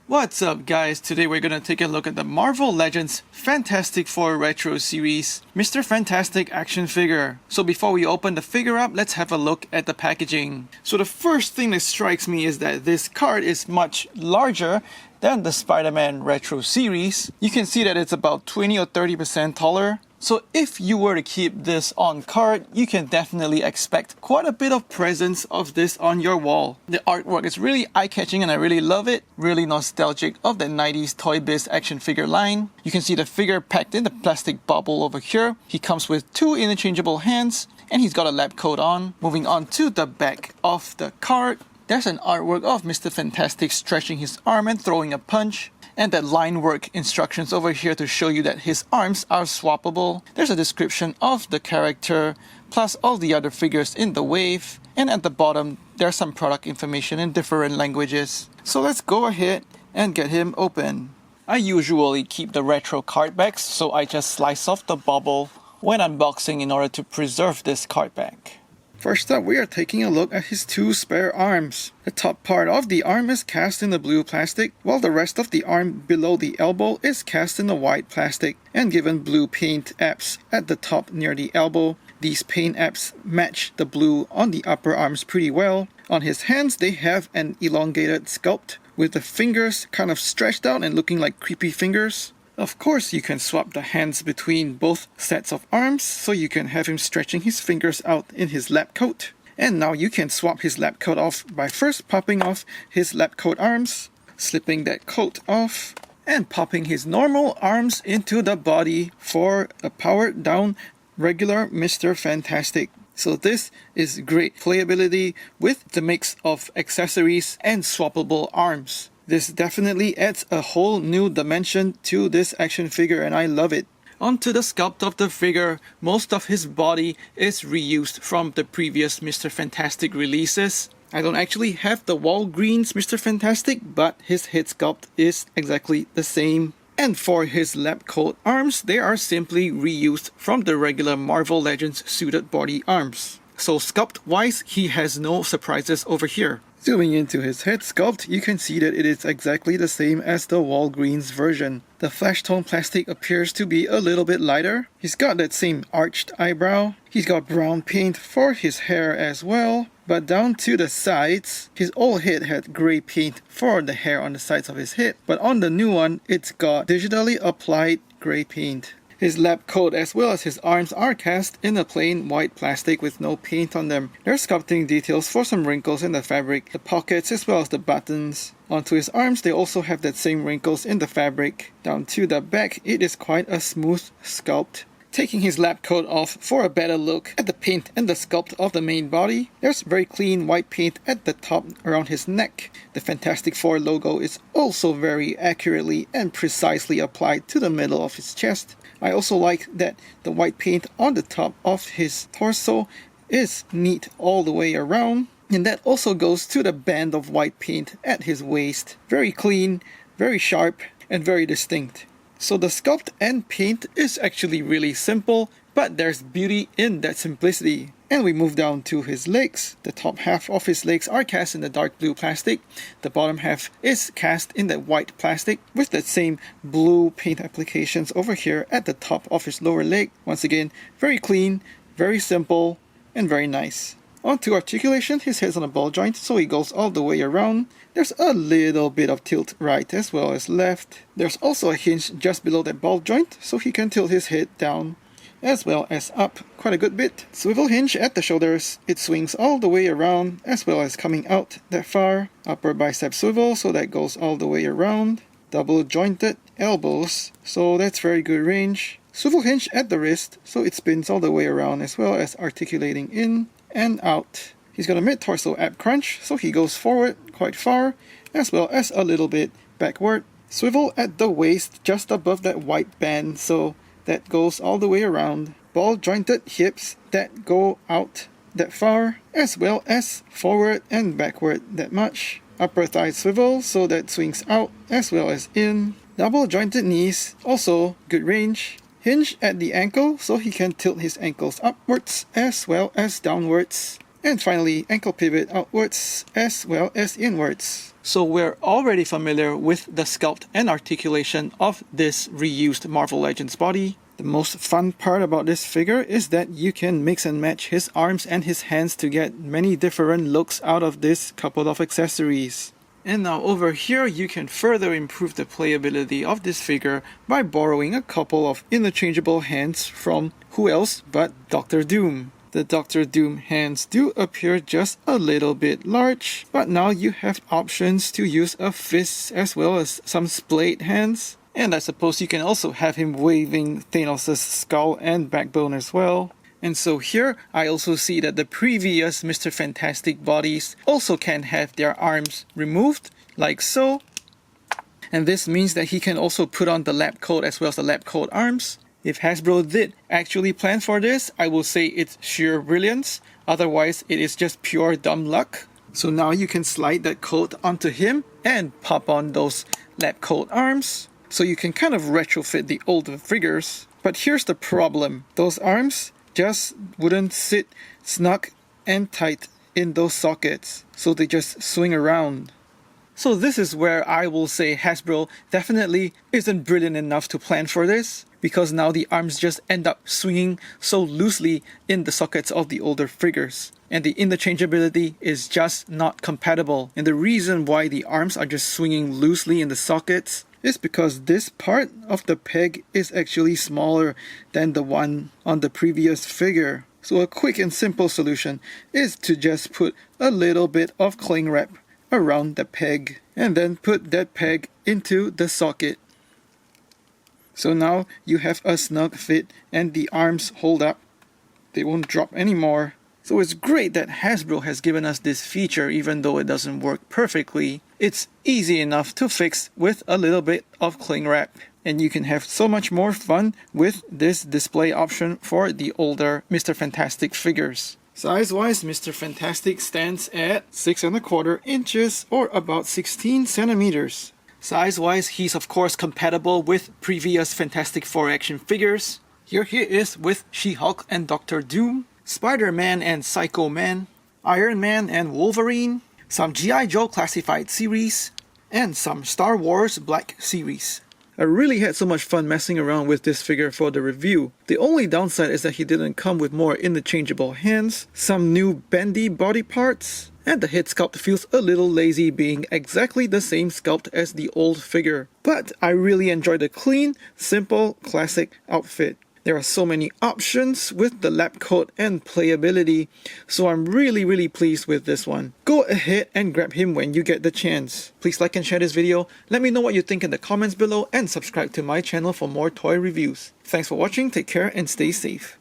What's up guys, today we're gonna take a look at the Marvel Legends Fantastic Four Retro Series Mr. Fantastic action figure. So before we open the figure up, let's have a look at the packaging. So the first thing that strikes me is that this card is much larger than the Spider-Man Retro Series. You can see that it's about 20 or 30% taller. So if you were to keep this on card, you can definitely expect quite a bit of presence of this on your wall. The artwork is really eye-catching and I really love it. Really nostalgic of the 90s Toy Biz action figure line. You can see the figure packed in the plastic bubble over here. He comes with two interchangeable hands and he's got a lab coat on. Moving on to the back of the card, there's an artwork of Mr. Fantastic stretching his arm and throwing a punch. And that line work instructions over here to show you that his arms are swappable. There's a description of the character, plus all the other figures in the wave. And at the bottom, there's some product information in different languages. So let's go ahead and get him open. I usually keep the retro card backs, so I just slice off the bubble when unboxing in order to preserve this card back. First up, we are taking a look at his two spare arms. The top part of the arm is cast in the blue plastic, while the rest of the arm below the elbow is cast in the white plastic and given blue paint apps at the top near the elbow. These paint apps match the blue on the upper arms pretty well. On his hands, they have an elongated sculpt with the fingers kind of stretched out and looking like creepy fingers. Of course, you can swap the hands between both sets of arms, so you can have him stretching his fingers out in his lab coat. And now you can swap his lab coat off by first popping off his lab coat arms, slipping that coat off, and popping his normal arms into the body for a powered down regular Mr. Fantastic. So this is great playability with the mix of accessories and swappable arms. This definitely adds a whole new dimension to this action figure and I love it. Onto the sculpt of the figure, most of his body is reused from the previous Mr. Fantastic releases. I don't actually have the Walgreens Mr. Fantastic, but his head sculpt is exactly the same. And for his lab coat arms, they are simply reused from the regular Marvel Legends suited body arms. So sculpt wise, he has no surprises over here. Zooming into his head sculpt, you can see that it is exactly the same as the Walgreens version. The flesh tone plastic appears to be a little bit lighter. He's got that same arched eyebrow. He's got brown paint for his hair as well. But down to the sides, his old head had grey paint for the hair on the sides of his head. But on the new one, it's got digitally applied grey paint. His lab coat as well as his arms are cast in a plain white plastic with no paint on them. There are sculpting details for some wrinkles in the fabric, the pockets as well as the buttons. Onto his arms, they also have that same wrinkles in the fabric. Down to the back, it is quite a smooth sculpt. Taking his lab coat off for a better look at the paint and the sculpt of the main body, there's very clean white paint at the top around his neck. The Fantastic Four logo is also very accurately and precisely applied to the middle of his chest. I also like that the white paint on the top of his torso is neat all the way around, and that also goes to the band of white paint at his waist. Very clean, very sharp, and very distinct. So the sculpt and paint is actually really simple, but there's beauty in that simplicity. And we move down to his legs. The top half of his legs are cast in the dark blue plastic. The bottom half is cast in that white plastic with that same blue paint applications over here at the top of his lower leg. Once again, very clean, very simple, and very nice. On to articulation, his head's on a ball joint, so he goes all the way around. There's a little bit of tilt right as well as left. There's also a hinge just below that ball joint, so he can tilt his head down as well as up quite a good bit. Swivel hinge at the shoulders. It swings all the way around as well as coming out that far. Upper bicep swivel, so that goes all the way around. Double jointed elbows, so that's very good range. Swivel hinge at the wrist, so it spins all the way around as well as articulating in and out. He's got a mid-torso ab crunch, so he goes forward quite far, as well as a little bit backward. Swivel at the waist, just above that white band, so that goes all the way around. Ball jointed hips that go out that far, as well as forward and backward that much. Upper thigh swivel, so that swings out as well as in. Double jointed knees, also good range. Hinge at the ankle, so he can tilt his ankles upwards as well as downwards. And finally, ankle pivot outwards as well as inwards. So we're already familiar with the sculpt and articulation of this reused Marvel Legends body. The most fun part about this figure is that you can mix and match his arms and his hands to get many different looks out of this couple of accessories. And now over here you can further improve the playability of this figure by borrowing a couple of interchangeable hands from who else but Doctor Doom. The Doctor Doom hands do appear just a little bit large, but now you have options to use a fist as well as some splayed hands. And I suppose you can also have him waving Thanos' skull and backbone as well. And so here I also see that the previous Mr. Fantastic bodies also can have their arms removed, like so. And this means that he can also put on the lab coat as well as the lab coat arms. If Hasbro did actually plan for this, I will say it's sheer brilliance. Otherwise, it is just pure dumb luck. So now you can slide that coat onto him and pop on those lab coat arms. So you can kind of retrofit the older figures. But here's the problem. Those arms just wouldn't sit snug and tight in those sockets. So they just swing around. So this is where I will say Hasbro definitely isn't brilliant enough to plan for this, because now the arms just end up swinging so loosely in the sockets of the older figures. And the interchangeability is just not compatible. And the reason why the arms are just swinging loosely in the sockets is because this part of the peg is actually smaller than the one on the previous figure. So a quick and simple solution is to just put a little bit of cling wrap around the peg and then put that peg into the socket. So now you have a snug fit and the arms hold up. They won't drop anymore. So it's great that Hasbro has given us this feature even though it doesn't work perfectly. It's easy enough to fix with a little bit of cling wrap. And you can have so much more fun with this display option for the older Mr. Fantastic figures. Size-wise, Mr. Fantastic stands at 6¼ inches or about 16 centimeters. Size-wise, he's of course compatible with previous Fantastic Four action figures. Here he is with She-Hulk and Doctor Doom, Spider-Man and Psycho Man, Iron Man and Wolverine, some G.I. Joe Classified series, and some Star Wars Black series. I really had so much fun messing around with this figure for the review. The only downside is that he didn't come with more interchangeable hands, some new bendy body parts, and the head sculpt feels a little lazy being exactly the same sculpt as the old figure. But I really enjoyed the clean, simple, classic outfit. There are so many options with the lab coat and playability, so I'm really pleased with this one. Go ahead and grab him when you get the chance. Please like and share this video, let me know what you think in the comments below, and subscribe to my channel for more toy reviews. Thanks for watching, take care and stay safe.